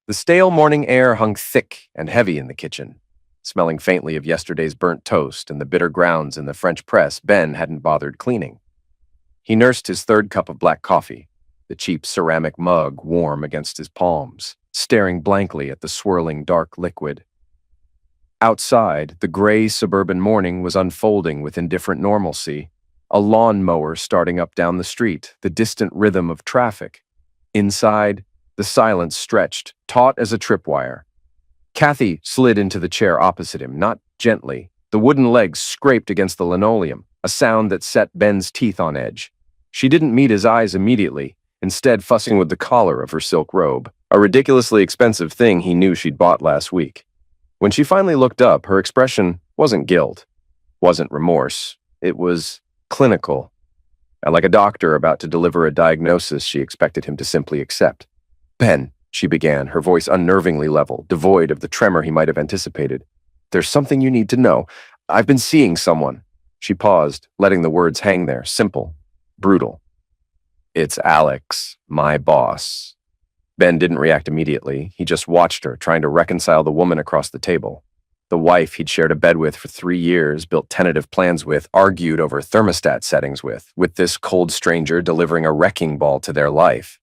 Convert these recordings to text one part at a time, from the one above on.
The stale morning air hung thick and heavy in the kitchen. Smelling faintly of yesterday's burnt toast and the bitter grounds in the French press Ben hadn't bothered cleaning. He nursed his third cup of black coffee, the cheap ceramic mug warm against his palms, staring blankly at the swirling dark liquid. Outside, the gray suburban morning was unfolding with indifferent normalcy. A lawn mower starting up down the street, the distant rhythm of traffic. Inside, the silence stretched, taut as a tripwire. Kathy slid into the chair opposite him, not gently. The wooden legs scraped against the linoleum, a sound that set Ben's teeth on edge. She didn't meet his eyes immediately, instead fussing with the collar of her silk robe, a ridiculously expensive thing he knew she'd bought last week. When she finally looked up, her expression wasn't guilt, wasn't remorse. It was clinical. And like a doctor about to deliver a diagnosis she expected him to simply accept. Ben, she began, her voice unnervingly level, devoid of the tremor he might have anticipated. There's something you need to know. I've been seeing someone. She paused, letting the words hang there, simple, brutal. It's Alex, my boss. Ben didn't react immediately. He just watched her, trying to reconcile the woman across the table. The wife he'd shared a bed with for 3 years, built tentative plans with, argued over thermostat settings with this cold stranger delivering a wrecking ball to their life.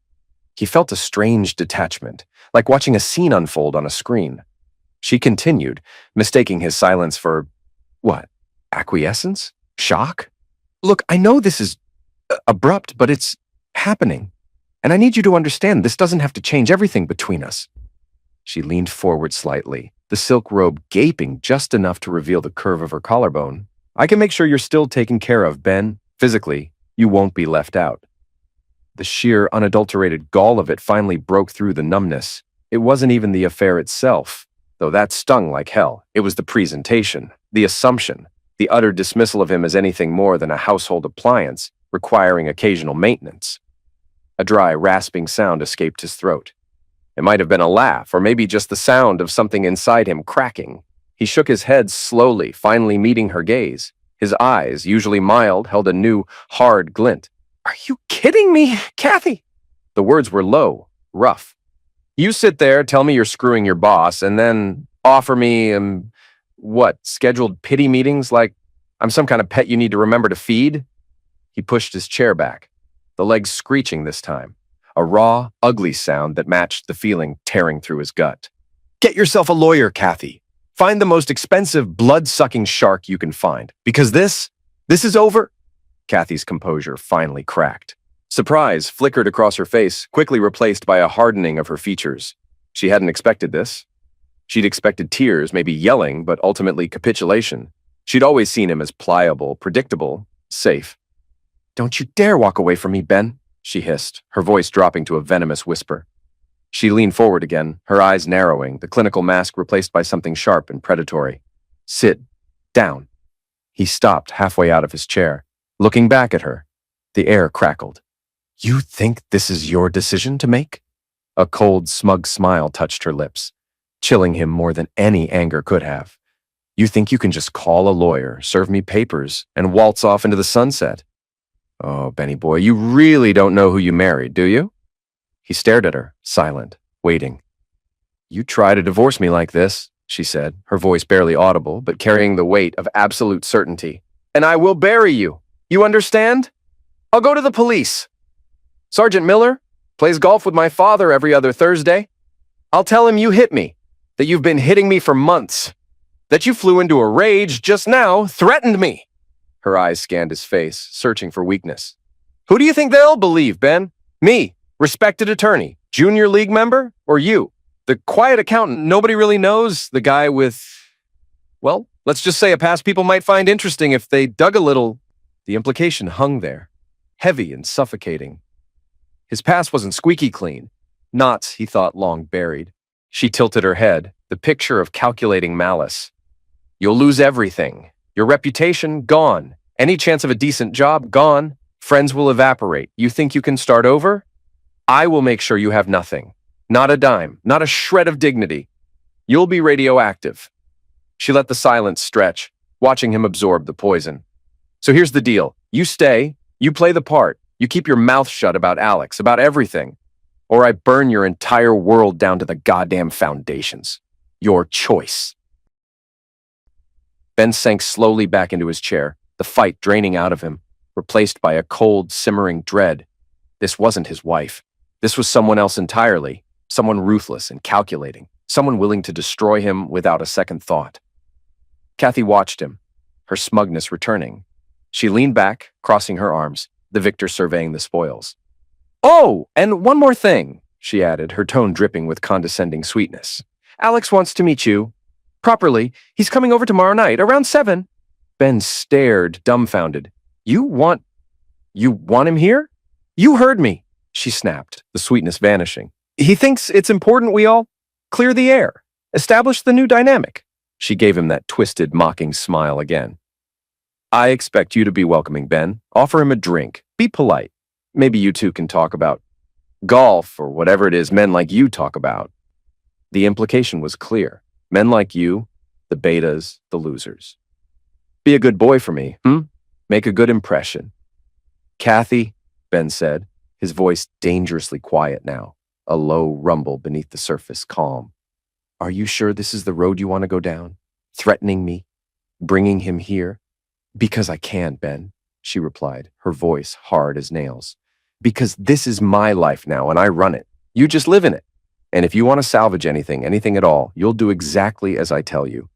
He felt a strange detachment, like watching a scene unfold on a screen. She continued, mistaking his silence for, what, acquiescence? Shock? Look, I know this is abrupt, but it's happening. And I need you to understand this doesn't have to change everything between us. She leaned forward slightly, the silk robe gaping just enough to reveal the curve of her collarbone. I can make sure you're still taken care of, Ben. Physically, you won't be left out. The sheer, unadulterated gall of it finally broke through the numbness. It wasn't even the affair itself, though that stung like hell. It was the presentation, the assumption, the utter dismissal of him as anything more than a household appliance, requiring occasional maintenance. A dry, rasping sound escaped his throat. It might have been a laugh, or maybe just the sound of something inside him cracking. He shook his head slowly, finally meeting her gaze. His eyes, usually mild, held a new, hard glint. Are you kidding me, Kathy? The words were low, rough. You sit there, tell me you're screwing your boss, and then offer me, scheduled pity meetings like I'm some kind of pet you need to remember to feed? He pushed his chair back, the legs screeching this time, a raw, ugly sound that matched the feeling tearing through his gut. Get yourself a lawyer, Kathy. Find the most expensive, blood-sucking shark you can find, because this is over. Kathy's composure finally cracked. Surprise flickered across her face, quickly replaced by a hardening of her features. She hadn't expected this. She'd expected tears, maybe yelling, but ultimately capitulation. She'd always seen him as pliable, predictable, safe. Don't you dare walk away from me, Ben, she hissed, her voice dropping to a venomous whisper. She leaned forward again, her eyes narrowing, the clinical mask replaced by something sharp and predatory. Sit down. He stopped halfway out of his chair, looking back at her. The air crackled. You think this is your decision to make? A cold, smug smile touched her lips, chilling him more than any anger could have. You think you can just call a lawyer, serve me papers, and waltz off into the sunset? Oh, Benny boy, you really don't know who you married, do you? He stared at her, silent, waiting. You try to divorce me like this, she said, her voice barely audible, but carrying the weight of absolute certainty. And I will bury you. You understand? I'll go to the police. Sergeant Miller plays golf with my father every other Thursday. I'll tell him you hit me, that you've been hitting me for months, that you flew into a rage just now, threatened me. Her eyes scanned his face, searching for weakness. Who do you think they'll believe, Ben? Me, respected attorney, junior league member, or you, the quiet accountant nobody really knows, the guy with, well, let's just say a past people might find interesting if they dug a little. The implication hung there, heavy and suffocating. His past wasn't squeaky clean, knots he thought long buried. She tilted her head, the picture of calculating malice. You'll lose everything. Your reputation, gone. Any chance of a decent job, gone. Friends will evaporate. You think you can start over? I will make sure you have nothing. Not a dime, not a shred of dignity. You'll be radioactive. She let the silence stretch, watching him absorb the poison. So here's the deal. You stay, you play the part, you keep your mouth shut about Alex, about everything. or I burn your entire world down to the goddamn foundations. Your choice." Ben sank slowly back into his chair, the fight draining out of him, replaced by a cold, simmering dread. This wasn't his wife. This was someone else entirely, someone ruthless and calculating, someone willing to destroy him without a second thought. Kathy watched him, her smugness returning. She leaned back, crossing her arms, the victor surveying the spoils. "Oh, and one more thing," she added, her tone dripping with condescending sweetness. "Alex wants to meet you. Properly. He's coming over tomorrow night, around 7. Ben stared, dumbfounded. You want him here? You heard me," she snapped, the sweetness vanishing. "He thinks it's important we all clear the air, establish the new dynamic." She gave him that twisted, mocking smile again. "I expect you to be welcoming, Ben. Offer him a drink. Be polite. Maybe you two can talk about golf or whatever it is men like you talk about." The implication was clear. Men like you, the betas, the losers. "Be a good boy for me, Make a good impression." "Kathy," Ben said, his voice dangerously quiet now, a low rumble beneath the surface calm. "Are you sure this is the road you want to go down? Threatening me? Bringing him here?" "Because I can, Ben," she replied, her voice hard as nails. "Because this is my life now and I run it. You just live in it. And if you want to salvage anything at all, you'll do exactly as I tell you."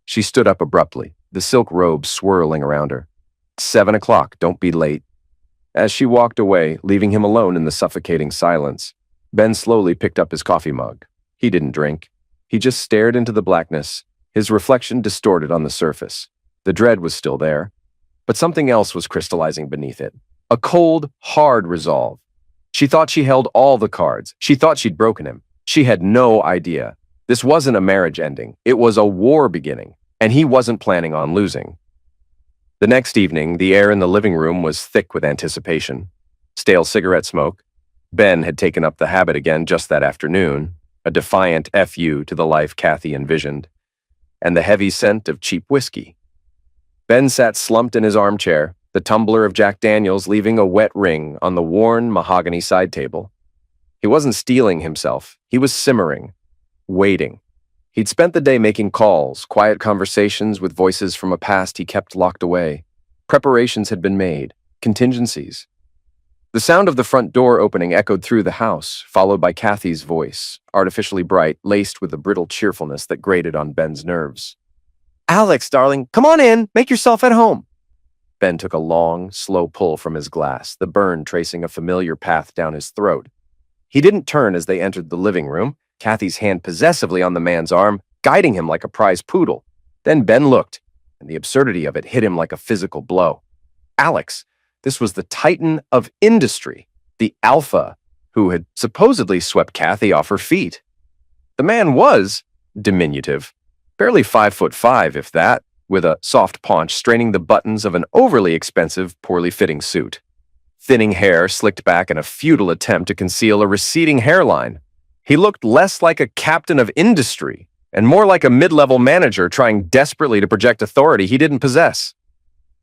She stood up abruptly, the silk robe swirling around her. 7 o'clock, don't be late." As she walked away, leaving him alone in the suffocating silence, Ben slowly picked up his coffee mug. He didn't drink. He just stared into the blackness, his reflection distorted on the surface. The dread was still there, but something else was crystallizing beneath it. A cold, hard resolve. She thought she held all the cards. She thought she'd broken him. She had no idea. This wasn't a marriage ending. It was a war beginning, and he wasn't planning on losing. The next evening, the air in the living room was thick with anticipation. Stale cigarette smoke. Ben had taken up the habit again just that afternoon, a defiant FU to the life Kathy envisioned, and the heavy scent of cheap whiskey. Ben sat slumped in his armchair, the tumbler of Jack Daniels leaving a wet ring on the worn mahogany side table. He wasn't steeling himself. He was simmering, waiting. He'd spent the day making calls, quiet conversations with voices from a past he kept locked away. Preparations had been made, contingencies. The sound of the front door opening echoed through the house, followed by Kathy's voice, artificially bright, laced with a brittle cheerfulness that grated on Ben's nerves. "Alex, darling, come on in. Make yourself at home." Ben took a long, slow pull from his glass, the burn tracing a familiar path down his throat. He didn't turn as they entered the living room, Kathy's hand possessively on the man's arm, guiding him like a prize poodle. Then Ben looked, and the absurdity of it hit him like a physical blow. Alex, this was the titan of industry, the alpha, who had supposedly swept Kathy off her feet. The man was diminutive, barely 5'5", if that, with a soft paunch straining the buttons of an overly expensive, poorly fitting suit. Thinning hair slicked back in a futile attempt to conceal a receding hairline. He looked less like a captain of industry and more like a mid-level manager trying desperately to project authority he didn't possess.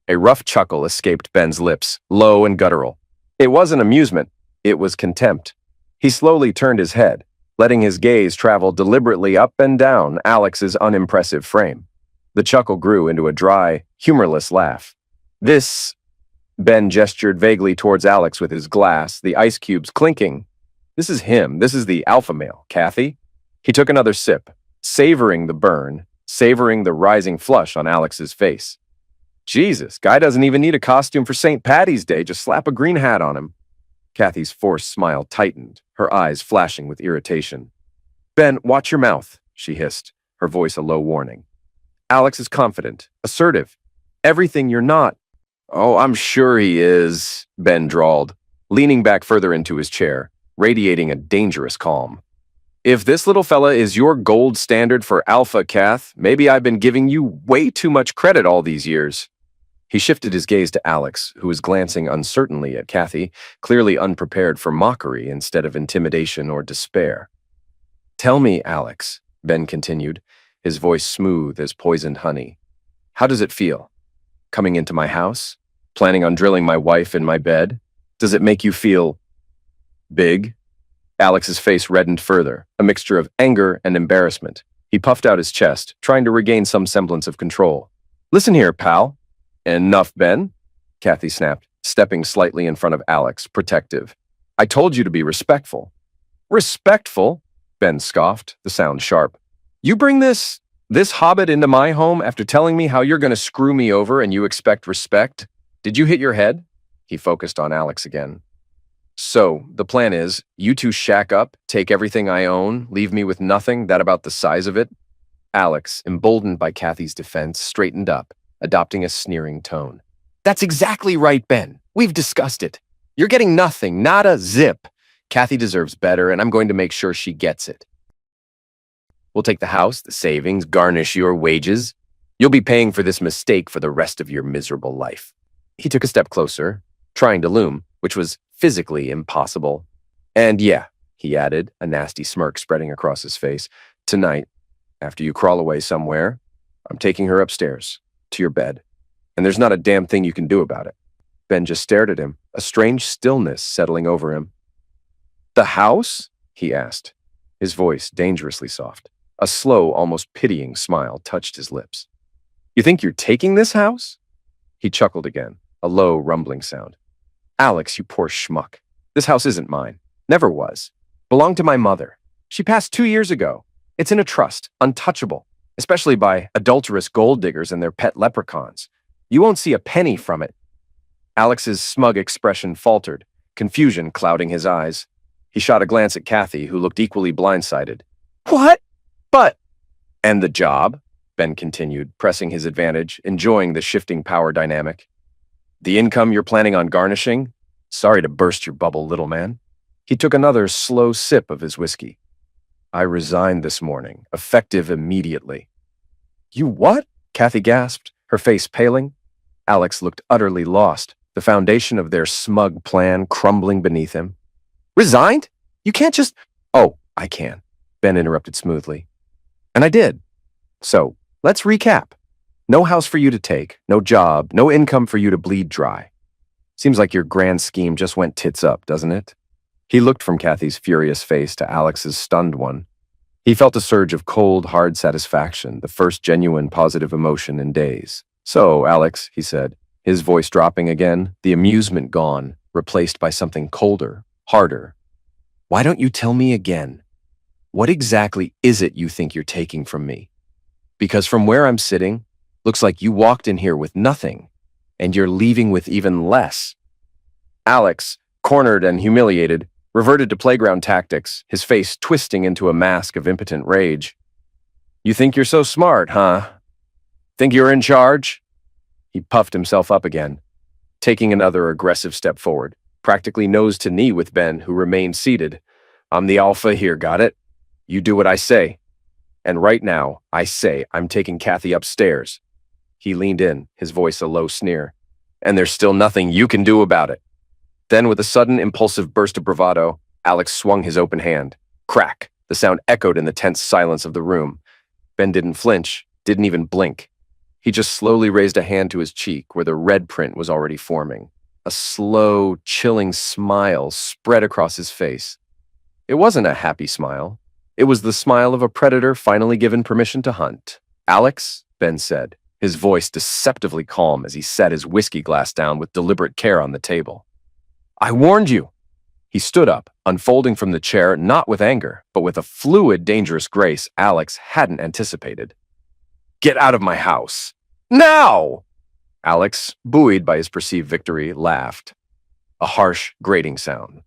A rough chuckle escaped Ben's lips, low and guttural. It wasn't amusement, it was contempt. He slowly turned his head, letting his gaze travel deliberately up and down Alex's unimpressive frame. The chuckle grew into a dry, humorless laugh. Ben gestured vaguely towards Alex with his glass, the ice cubes clinking. "This is him. This is the alpha male, Kathy." He took another sip, savoring the burn, savoring the rising flush on Alex's face. "Jesus, guy doesn't even need a costume for St. Patty's Day. Just slap a green hat on him." Kathy's forced smile tightened, her eyes flashing with irritation. "Ben, watch your mouth," she hissed, her voice a low warning. "Alex is confident, assertive. Everything you're not." "Oh, I'm sure he is," Ben drawled, leaning back further into his chair, radiating a dangerous calm. "If this little fella is your gold standard for alpha, Kath, maybe I've been giving you way too much credit all these years." He shifted his gaze to Alex, who was glancing uncertainly at Kathy, clearly unprepared for mockery instead of intimidation or despair. "Tell me, Alex," Ben continued, his voice smooth as poisoned honey. "How does it feel? Coming into my house? Planning on drilling my wife in my bed? Does it make you feel big? Alex's face reddened further, a mixture of anger and embarrassment. He puffed out his chest, trying to regain some semblance of control. Listen here, pal. Enough, Ben, Kathy snapped, stepping slightly in front of Alex, protective. I told you to be respectful. Respectful? Ben scoffed, the sound sharp. You bring this hobbit into my home after telling me how you're going to screw me over and you expect respect? Did you hit your head? He focused on Alex again. So, the plan is, you two shack up, take everything I own, leave me with nothing, that about the size of it? Alex, emboldened by Kathy's defense, straightened up, adopting a sneering tone. That's exactly right, Ben. We've discussed it. You're getting nothing, not a zip. Kathy deserves better, and I'm going to make sure she gets it. We'll take the house, the savings, garnish your wages. You'll be paying for this mistake for the rest of your miserable life. He took a step closer, trying to loom, which was physically impossible. And yeah, he added, a nasty smirk spreading across his face, tonight, after you crawl away somewhere, I'm taking her upstairs, to your bed. And there's not a damn thing you can do about it. Ben just stared at him, a strange stillness settling over him. The house? He asked, his voice dangerously soft. A slow, almost pitying smile touched his lips. You think you're taking this house? He chuckled again, a low, rumbling sound. Alex, you poor schmuck. This house isn't mine. Never was. Belonged to my mother. She passed 2 years ago. It's in a trust, untouchable, especially by adulterous gold diggers and their pet leprechauns. You won't see a penny from it. Alex's smug expression faltered, confusion clouding his eyes. He shot a glance at Kathy, who looked equally blindsided. What? But... And the job, Ben continued, pressing his advantage, enjoying the shifting power dynamic. The income you're planning on garnishing? Sorry to burst your bubble, little man. He took another slow sip of his whiskey. I resigned this morning, effective immediately. You what? Kathy gasped, her face paling. Alex looked utterly lost, the foundation of their smug plan crumbling beneath him. Resigned? You can't just... Oh, I can, Ben interrupted smoothly. And I did. So, let's recap. No house for you to take, no job, no income for you to bleed dry. Seems like your grand scheme just went tits up, doesn't it? He looked from Kathy's furious face to Alex's stunned one. He felt a surge of cold, hard satisfaction, the first genuine positive emotion in days. So, Alex, he said, his voice dropping again, the amusement gone, replaced by something colder, harder. Why don't you tell me again? What exactly is it you think you're taking from me? Because from where I'm sitting, looks like you walked in here with nothing, and you're leaving with even less. Alex, cornered and humiliated, reverted to playground tactics, his face twisting into a mask of impotent rage. You think you're so smart, huh? Think you're in charge? He puffed himself up again, taking another aggressive step forward, practically nose to knee with Ben, who remained seated. I'm the alpha here, got it? You do what I say. And right now, I say I'm taking Kathy upstairs. He leaned in, his voice a low sneer. And there's still nothing you can do about it. Then, with a sudden, impulsive burst of bravado, Alex swung his open hand. Crack! The sound echoed in the tense silence of the room. Ben didn't flinch, didn't even blink. He just slowly raised a hand to his cheek where the red print was already forming. A slow, chilling smile spread across his face. It wasn't a happy smile. It was the smile of a predator finally given permission to hunt. Alex, Ben said, his voice deceptively calm as he set his whiskey glass down with deliberate care on the table. I warned you. He stood up, unfolding from the chair, not with anger, but with a fluid, dangerous grace Alex hadn't anticipated. Get out of my house. Now! Alex, buoyed by his perceived victory, laughed. A harsh, grating sound.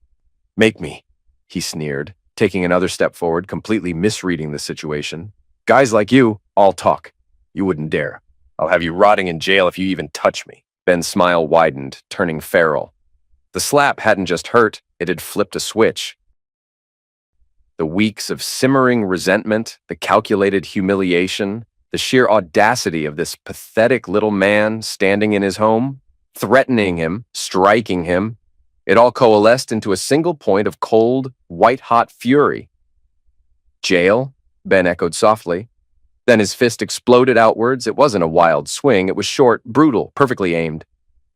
Make me, he sneered, taking another step forward, completely misreading the situation. Guys like you, all talk. You wouldn't dare. I'll have you rotting in jail if you even touch me. Ben's smile widened, turning feral. The slap hadn't just hurt, it had flipped a switch. The weeks of simmering resentment, the calculated humiliation, the sheer audacity of this pathetic little man standing in his home, threatening him, striking him, it all coalesced into a single point of cold, white-hot fury. Jail? Ben echoed softly. Then his fist exploded outwards. It wasn't a wild swing. It was short, brutal, perfectly aimed.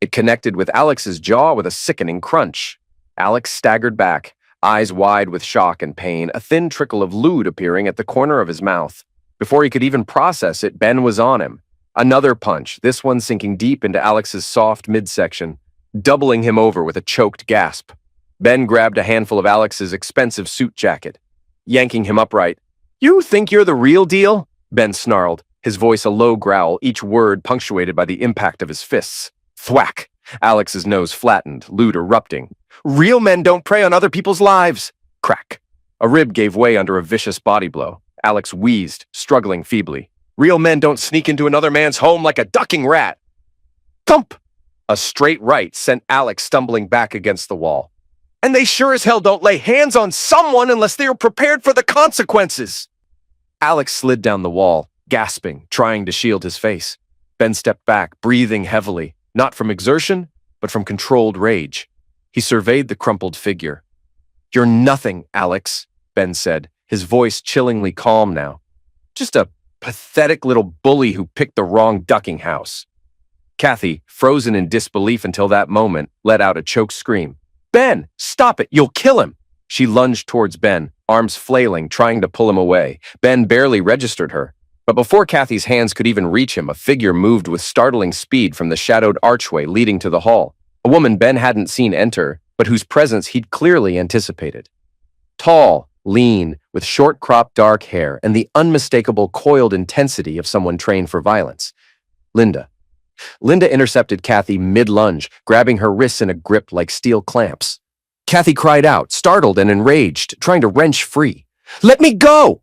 It connected with Alex's jaw with a sickening crunch. Alex staggered back, eyes wide with shock and pain, a thin trickle of lewd appearing at the corner of his mouth. Before he could even process it, Ben was on him. Another punch, this one sinking deep into Alex's soft midsection, doubling him over with a choked gasp. Ben grabbed a handful of Alex's expensive suit jacket, yanking him upright. "You think you're the real deal?" Ben snarled, his voice a low growl, each word punctuated by the impact of his fists. Thwack! Alex's nose flattened, lewd erupting. "Real men don't prey on other people's lives!" Crack! A rib gave way under a vicious body blow. Alex wheezed, struggling feebly. "Real men don't sneak into another man's home like a ducking rat!" Thump! A straight right sent Alex stumbling back against the wall. "And they sure as hell don't lay hands on someone unless they are prepared for the consequences!" Alex slid down the wall, gasping, trying to shield his face. Ben stepped back, breathing heavily, not from exertion, but from controlled rage. He surveyed the crumpled figure. "You're nothing, Alex," Ben said, his voice chillingly calm now. "Just a pathetic little bully who picked the wrong ducking house." Kathy, frozen in disbelief until that moment, let out a choked scream. "Ben, stop it! You'll kill him!" She lunged towards Ben, arms flailing, trying to pull him away. Ben barely registered her. But before Kathy's hands could even reach him, a figure moved with startling speed from the shadowed archway leading to the hall. A woman Ben hadn't seen enter, but whose presence he'd clearly anticipated. Tall, lean, with short-cropped dark hair and the unmistakable coiled intensity of someone trained for violence. Linda. Linda intercepted Kathy mid-lunge, grabbing her wrists in a grip like steel clamps. Kathy cried out, startled and enraged, trying to wrench free. "Let me go!"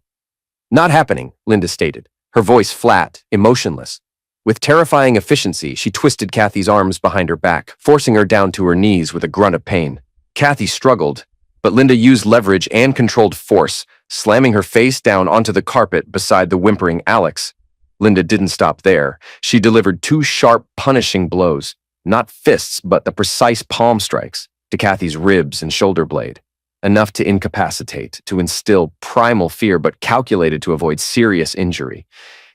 "Not happening," Linda stated, her voice flat, emotionless. With terrifying efficiency, she twisted Kathy's arms behind her back, forcing her down to her knees with a grunt of pain. Kathy struggled, but Linda used leverage and controlled force, slamming her face down onto the carpet beside the whimpering Alex. Linda didn't stop there. She delivered two sharp, punishing blows, not fists, but the precise palm strikes, to Kathy's ribs and shoulder blade. Enough to incapacitate, to instill primal fear, but calculated to avoid serious injury.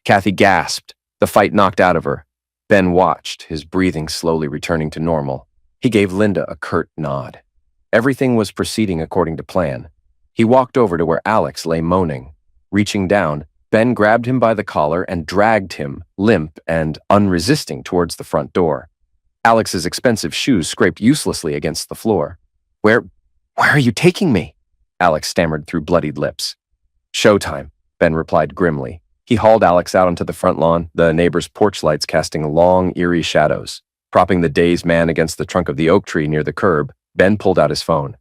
Kathy gasped, the fight knocked out of her. Ben watched, his breathing slowly returning to normal. He gave Linda a curt nod. Everything was proceeding according to plan. He walked over to where Alex lay moaning. Reaching down, Ben grabbed him by the collar and dragged him, limp and unresisting, towards the front door. Alex's expensive shoes scraped uselessly against the floor. Where are you taking me?" Alex stammered through bloodied lips. "Showtime," Ben replied grimly. He hauled Alex out onto the front lawn, the neighbor's porch lights casting long, eerie shadows. Propping the dazed man against the trunk of the oak tree near the curb, Ben pulled out his phone.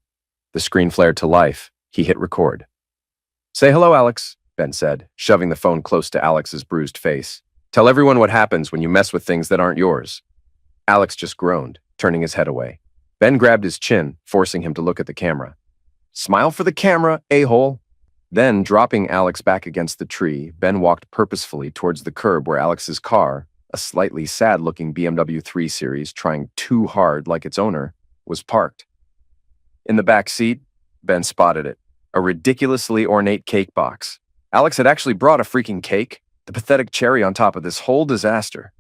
The screen flared to life. He hit record. "Say hello, Alex," Ben said, shoving the phone close to Alex's bruised face. "Tell everyone what happens when you mess with things that aren't yours." Alex just groaned, turning his head away. Ben grabbed his chin, forcing him to look at the camera. "Smile for the camera, a-hole." Then, dropping Alex back against the tree, Ben walked purposefully towards the curb where Alex's car, a slightly sad-looking BMW 3 Series trying too hard like its owner, was parked. In the back seat, Ben spotted it, a ridiculously ornate cake box. Alex had actually brought a freaking cake, the pathetic cherry on top of this whole disaster.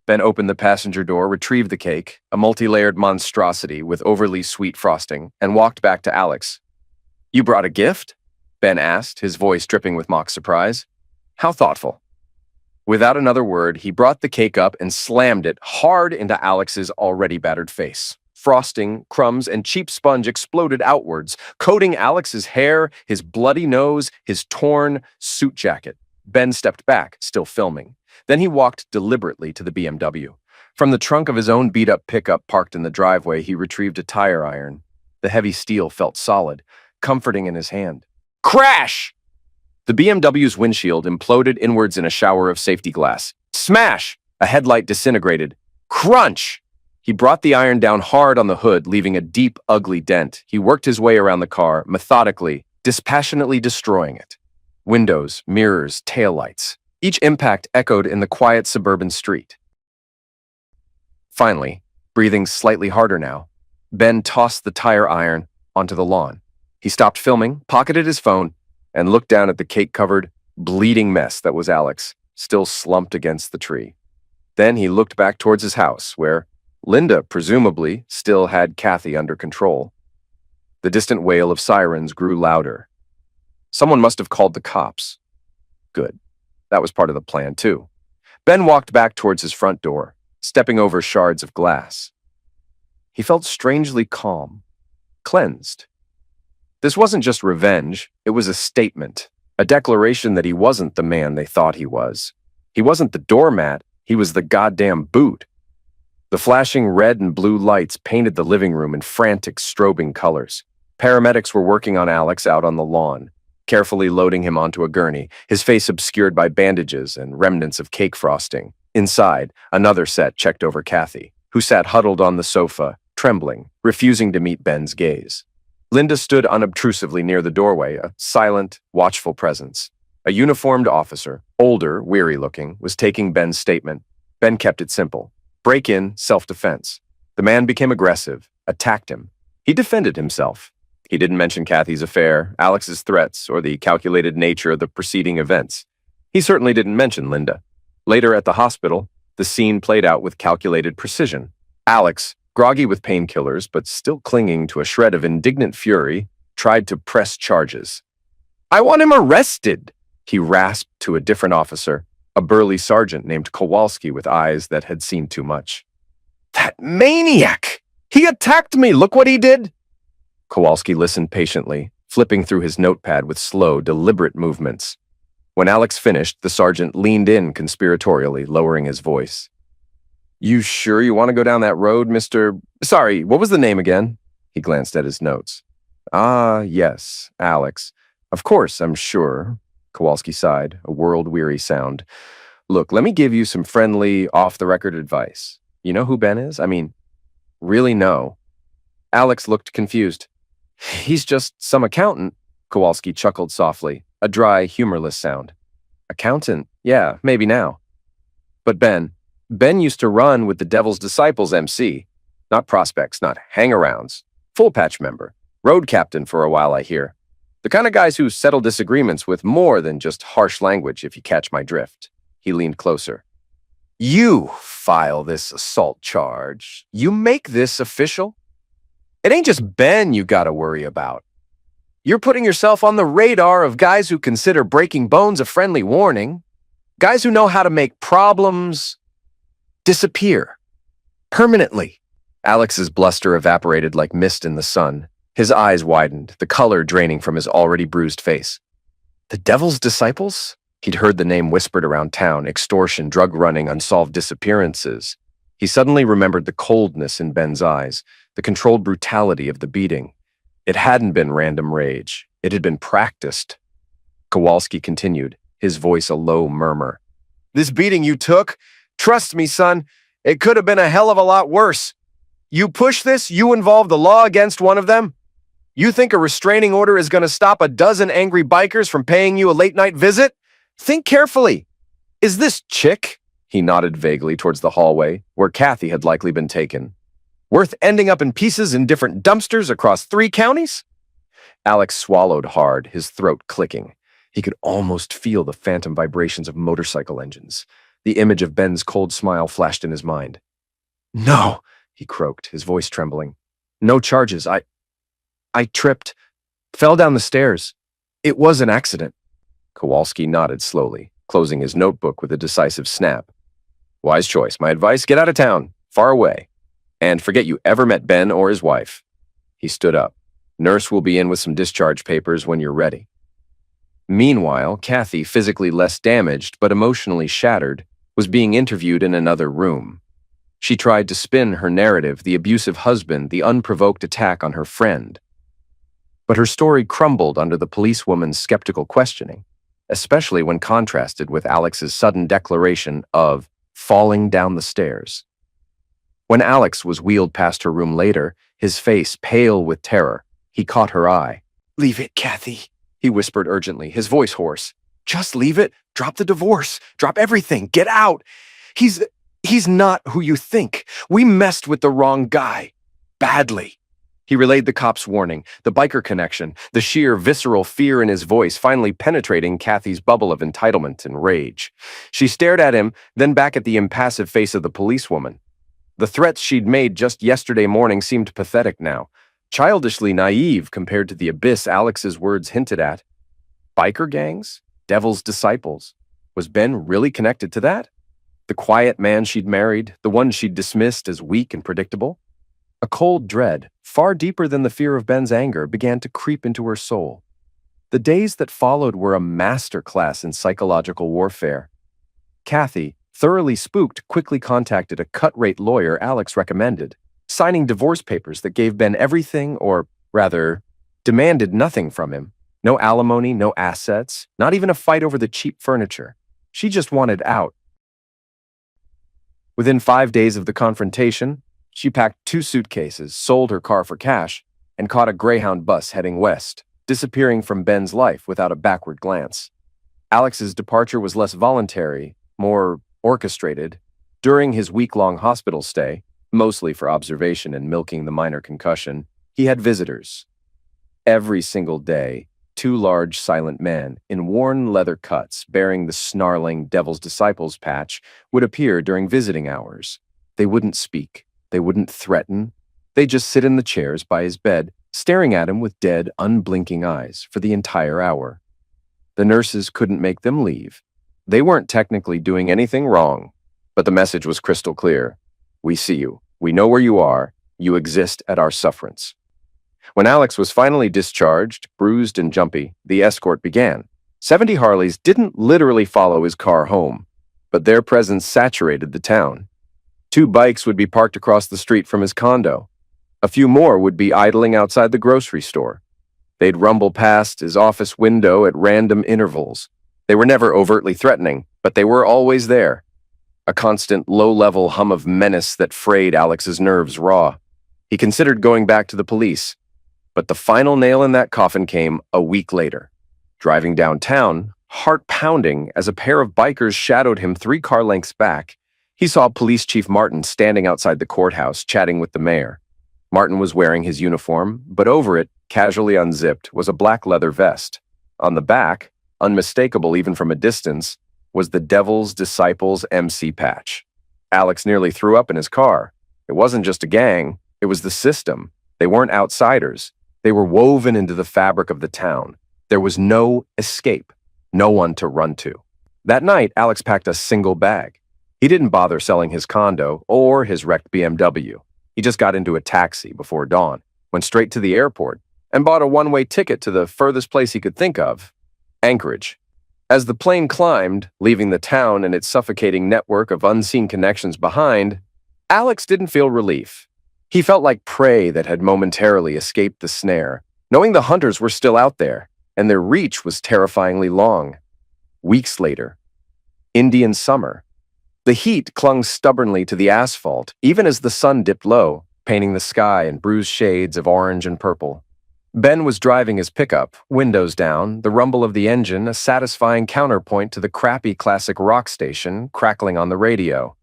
Ben opened the passenger door, retrieved the cake, a multi-layered monstrosity with overly sweet frosting, and walked back to Alex. "You brought a gift?" Ben asked, his voice dripping with mock surprise. "How thoughtful." Without another word, he brought the cake up and slammed it hard into Alex's already battered face. Frosting, crumbs, and cheap sponge exploded outwards, coating Alex's hair, his bloody nose, his torn suit jacket. Ben stepped back, still filming. Then he walked deliberately to the BMW. From the trunk of his own beat-up pickup parked in the driveway, he retrieved a tire iron. The heavy steel felt solid, comforting in his hand. Crash! The BMW's windshield imploded inwards in a shower of safety glass. Smash! A headlight disintegrated. Crunch! He brought the iron down hard on the hood, leaving a deep, ugly dent. He worked his way around the car, methodically, dispassionately destroying it. Windows, mirrors, taillights. Each impact echoed in the quiet suburban street. Finally, breathing slightly harder now, Ben tossed the tire iron onto the lawn. He stopped filming, pocketed his phone, and looked down at the cake-covered, bleeding mess that was Alex, still slumped against the tree. Then he looked back towards his house, where Linda, presumably, still had Kathy under control. The distant wail of sirens grew louder. Someone must have called the cops. Good. That was part of the plan, too. Ben walked back towards his front door, stepping over shards of glass. He felt strangely calm, cleansed. This wasn't just revenge, it was a statement, a declaration that he wasn't the man they thought he was. He wasn't the doormat, he was the goddamn boot. The flashing red and blue lights painted the living room in frantic, strobing colors. Paramedics were working on Alex out on the lawn, carefully loading him onto a gurney, his face obscured by bandages and remnants of cake frosting. Inside, another set checked over Kathy, who sat huddled on the sofa, trembling, refusing to meet Ben's gaze. Linda stood unobtrusively near the doorway, a silent, watchful presence. A uniformed officer, older, weary-looking, was taking Ben's statement. Ben kept it simple. Break-in, self-defense. The man became aggressive, attacked him. He defended himself. He didn't mention Kathy's affair, Alex's threats, or the calculated nature of the preceding events. He certainly didn't mention Linda. Later at the hospital, the scene played out with calculated precision. Alex, groggy with painkillers but still clinging to a shred of indignant fury, tried to press charges. "I want him arrested," he rasped to a different officer, a burly sergeant named Kowalski with eyes that had seen too much. "That maniac! He attacked me! Look what he did!" Kowalski listened patiently, flipping through his notepad with slow, deliberate movements. When Alex finished, the sergeant leaned in conspiratorially, lowering his voice. "You sure you want to go down that road, Mr. Sorry, what was the name again?" He glanced at his notes. "Ah, yes, Alex. Of course, I'm sure." Kowalski sighed, a world-weary sound. "Look, let me give you some friendly, off-the-record advice. You know who Ben is? I mean, really know." Alex looked confused. "He's just some accountant," Kowalski chuckled softly, a dry, humorless sound. "Accountant? Yeah, maybe now. But Ben used to run with the Devil's Disciples MC. Not prospects, not hang-arounds. Full patch member. Road captain for a while, I hear. The kind of guys who settle disagreements with more than just harsh language, if you catch my drift." He leaned closer. "You file this assault charge. You make this official? It ain't just Ben you gotta worry about. You're putting yourself on the radar of guys who consider breaking bones a friendly warning. Guys who know how to make problems disappear. Permanently." Alex's bluster evaporated like mist in the sun. His eyes widened, the color draining from his already bruised face. The Devil's Disciples? He'd heard the name whispered around town, extortion, drug running, unsolved disappearances. He suddenly remembered the coldness in Ben's eyes, the controlled brutality of the beating. It hadn't been random rage. It had been practiced. Kowalski continued, his voice a low murmur. "This beating you took, trust me, son, it could have been a hell of a lot worse. You push this, you involve the law against one of them? You think a restraining order is going to stop a dozen angry bikers from paying you a late-night visit? Think carefully. Is this chick," he nodded vaguely towards the hallway, where Kathy had likely been taken, "worth ending up in pieces in different dumpsters across 3 counties? Alex swallowed hard, his throat clicking. He could almost feel the phantom vibrations of motorcycle engines. The image of Ben's cold smile flashed in his mind. "No," he croaked, his voice trembling. "No charges. I tripped, fell down the stairs. It was an accident." Kowalski nodded slowly, closing his notebook with a decisive snap. "Wise choice. My advice, get out of town, far away. And forget you ever met Ben or his wife." He stood up. "Nurse will be in with some discharge papers when you're ready." Meanwhile, Kathy, physically less damaged but emotionally shattered, was being interviewed in another room. She tried to spin her narrative, the abusive husband, the unprovoked attack on her friend. But her story crumbled under the policewoman's skeptical questioning, especially when contrasted with Alex's sudden declaration of falling down the stairs. When Alex was wheeled past her room later, his face pale with terror, he caught her eye. "Leave it, Kathy," he whispered urgently, his voice hoarse. "Just leave it. Drop the divorce. Drop everything. Get out. He's not who you think. We messed with the wrong guy. Badly." He relayed the cop's warning, the biker connection, the sheer visceral fear in his voice finally penetrating Kathy's bubble of entitlement and rage. She stared at him, then back at the impassive face of the policewoman. The threats she'd made just yesterday morning seemed pathetic now. childishly naive compared to the abyss Alex's words hinted at. Biker gangs? Devil's disciples? Was Ben really connected to that? The quiet man she'd married, the one she'd dismissed as weak and predictable? A cold dread, far deeper than the fear of Ben's anger, began to creep into her soul. The days that followed were a master class in psychological warfare. Kathy, thoroughly spooked, quickly contacted a cut-rate lawyer Alex recommended, signing divorce papers that gave Ben everything, or rather, demanded nothing from him. No alimony, no assets, not even a fight over the cheap furniture. She just wanted out. Within 5 days of the confrontation, she packed 2 suitcases, sold her car for cash, and caught a Greyhound bus heading west, disappearing from Ben's life without a backward glance. Alex's departure was less voluntary, more orchestrated. During his week-long hospital stay, mostly for observation and milking the minor concussion, he had visitors. Every single day, 2 large, silent men in worn leather cuts bearing the snarling Devil's Disciples patch would appear during visiting hours. They wouldn't speak. They wouldn't threaten. They'd just sit in the chairs by his bed, staring at him with dead, unblinking eyes for the entire hour. The nurses couldn't make them leave. They weren't technically doing anything wrong, but the message was crystal clear. We see you. We know where you are. You exist at our sufferance. When Alex was finally discharged, bruised and jumpy, the escort began. 70 Harleys didn't literally follow his car home, but their presence saturated the town. 2 bikes would be parked across the street from his condo. A few more would be idling outside the grocery store. They'd rumble past his office window at random intervals. They were never overtly threatening, but they were always there. A constant low-level hum of menace that frayed Alex's nerves raw. He considered going back to the police, but the final nail in that coffin came a week later. Driving downtown, heart pounding as a pair of bikers shadowed him 3 car lengths back, he saw Police Chief Martin standing outside the courthouse chatting with the mayor. Martin was wearing his uniform, but over it, casually unzipped, was a black leather vest. On the back, unmistakable even from a distance, was the Devil's Disciples MC patch. Alex nearly threw up in his car. It wasn't just a gang, it was the system. They weren't outsiders. They were woven into the fabric of the town. There was no escape, no one to run to. That night, Alex packed a single bag. He didn't bother selling his condo or his wrecked BMW. He just got into a taxi before dawn, went straight to the airport, and bought a one-way ticket to the furthest place he could think of, Anchorage. As the plane climbed, leaving the town and its suffocating network of unseen connections behind, Alex didn't feel relief. He felt like prey that had momentarily escaped the snare, knowing the hunters were still out there, and their reach was terrifyingly long. Weeks later, Indian summer. The heat clung stubbornly to the asphalt, even as the sun dipped low, painting the sky in bruised shades of orange and purple. Ben was driving his pickup, windows down, the rumble of the engine a satisfying counterpoint to the crappy classic rock station crackling on the radio.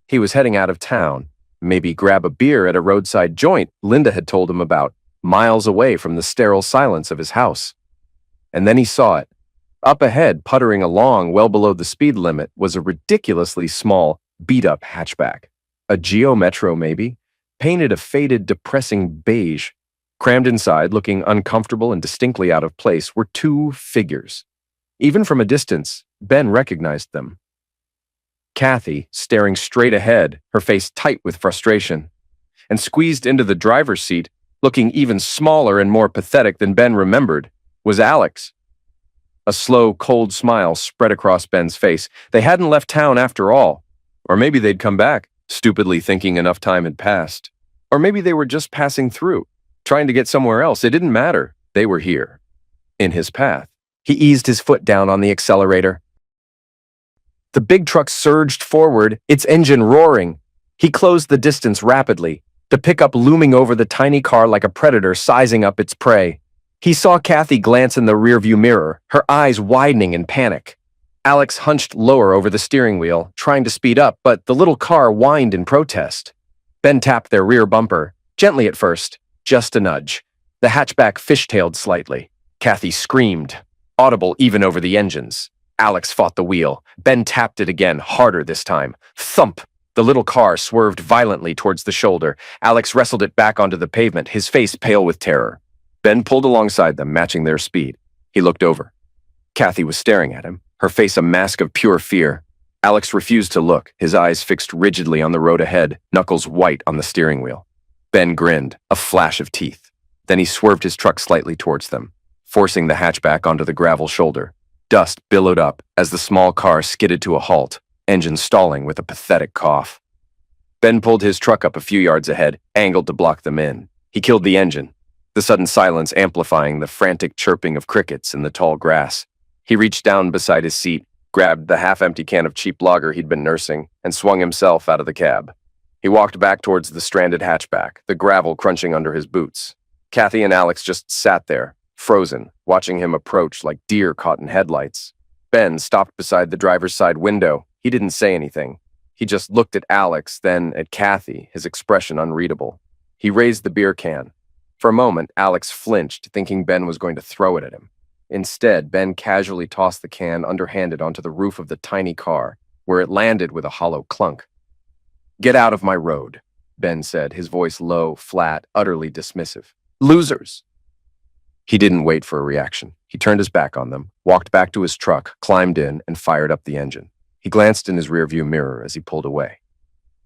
He was heading out of town, maybe grab a beer at a roadside joint Linda had told him about, miles away from the sterile silence of his house. And then he saw it. Up ahead, puttering along well below the speed limit, was a ridiculously small, beat-up hatchback. A Geo Metro, maybe, painted a faded, depressing beige. Crammed inside, looking uncomfortable and distinctly out of place, were 2 figures. Even from a distance, Ben recognized them. Kathy, staring straight ahead, her face tight with frustration, and squeezed into the driver's seat, looking even smaller and more pathetic than Ben remembered, was Alex. A slow, cold smile spread across Ben's face. They hadn't left town after all. Or maybe they'd come back, stupidly thinking enough time had passed. Or maybe they were just passing through, trying to get somewhere else. It didn't matter. They were here, in his path. He eased his foot down on the accelerator. The big truck surged forward, its engine roaring. He closed the distance rapidly, the pickup looming over the tiny car like a predator sizing up its prey. He saw Kathy glance in the rearview mirror, her eyes widening in panic. Alex hunched lower over the steering wheel, trying to speed up, but the little car whined in protest. Ben tapped their rear bumper, gently at first, just a nudge. The hatchback fishtailed slightly. Kathy screamed, audible even over the engines. Alex fought the wheel. Ben tapped it again, harder this time. Thump! The little car swerved violently towards the shoulder. Alex wrestled it back onto the pavement, his face pale with terror. Ben pulled alongside them, matching their speed. He looked over. Kathy was staring at him, her face a mask of pure fear. Alex refused to look, his eyes fixed rigidly on the road ahead, knuckles white on the steering wheel. Ben grinned, a flash of teeth. Then he swerved his truck slightly towards them, forcing the hatchback onto the gravel shoulder. Dust billowed up as the small car skidded to a halt, engine stalling with a pathetic cough. Ben pulled his truck up a few yards ahead, angled to block them in. He killed the engine, the sudden silence amplifying the frantic chirping of crickets in the tall grass. He reached down beside his seat, grabbed the half-empty can of cheap lager he'd been nursing, and swung himself out of the cab. He walked back towards the stranded hatchback, the gravel crunching under his boots. Kathy and Alex just sat there, frozen, watching him approach like deer caught in headlights. Ben stopped beside the driver's side window. He didn't say anything. He just looked at Alex, then at Kathy, his expression unreadable. He raised the beer can. For a moment, Alex flinched, thinking Ben was going to throw it at him. Instead, Ben casually tossed the can underhanded onto the roof of the tiny car, where it landed with a hollow clunk. "Get out of my road," Ben said, his voice low, flat, utterly dismissive. "Losers!" He didn't wait for a reaction. He turned his back on them, walked back to his truck, climbed in, and fired up the engine. He glanced in his rearview mirror as he pulled away.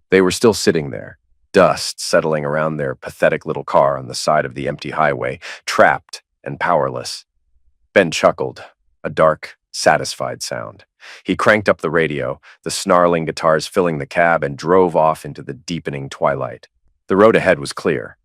They were still sitting there, dust settling around their pathetic little car on the side of the empty highway, trapped and powerless. Ben chuckled, a dark, satisfied sound. He cranked up the radio, the snarling guitars filling the cab, and drove off into the deepening twilight. The road ahead was clear.